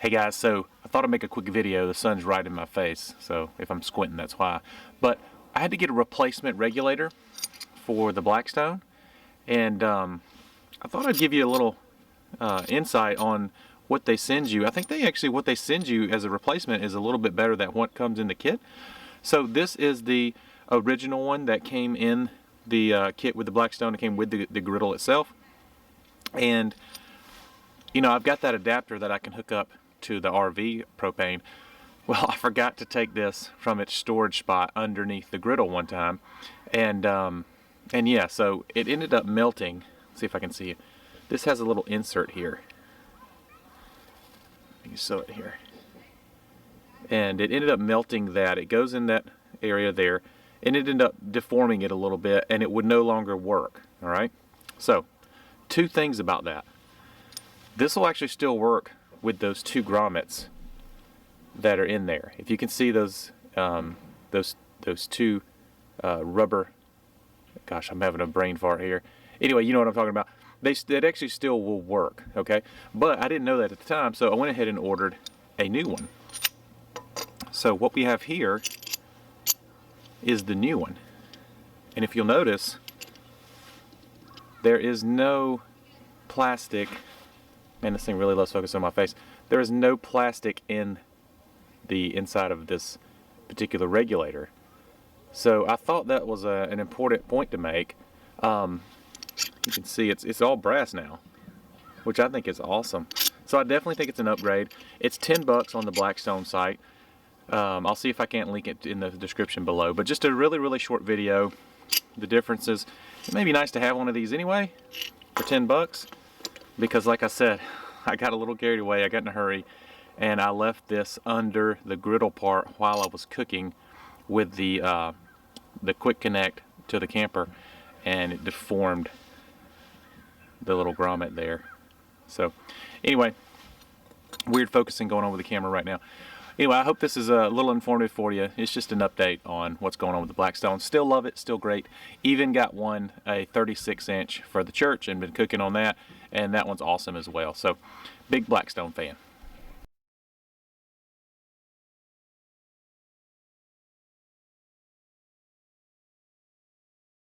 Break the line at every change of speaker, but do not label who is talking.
Hey guys, so I thought I'd make a quick video. The sun's right in my face, so if I'm squinting, that's why. But I had to get a replacement regulator for the Blackstone, and I thought I'd give you a little insight on what they send you. I think what they send you as a replacement is a little bit better than what comes in the kit. So this is the original one that came in the kit with the Blackstone. It came with the griddle itself, and you know, I've got that adapter that I can hook up to the RV propane. Well, I forgot to take this from its storage spot underneath the griddle one time, and yeah, so it ended up melting. Let's see if I can see it. This has a little insert here. You can sew it here, and it ended up melting that. It goes in that area there, and it ended up deforming it a little bit, and it would no longer work. All right. So, two things about that. This will actually still work with those two grommets that are in there. If you can see those two rubber. Gosh, I'm having a brain fart here. Anyway, you know what I'm talking about. That actually still will work, okay? But I didn't know that at the time, so I went ahead and ordered a new one. So what we have here is the new one. And if you'll notice, there is no plastic. Man, this thing really loves focusing on my face. There is no plastic in the inside of this particular regulator. So I thought that was an important point to make. You can see it's all brass now, which I think is awesome. So I definitely think it's an upgrade. It's $10 on the Blackstone site. I'll see if I can't link it in the description below. But just a really, really short video. The differences. It may be nice to have one of these anyway for $10, because like I said, I got a little carried away. I got in a hurry, and I left this under the griddle part while I was cooking with the quick connect to the camper, and it deformed the little grommet there. So anyway, weird focusing going on with the camera right now. Anyway, I hope this is a little informative for you. It's just an update on what's going on with the Blackstone. Still love it, still great. Even got one, a 36-inch for the church, and been cooking on that, and that one's awesome as well. So big Blackstone fan.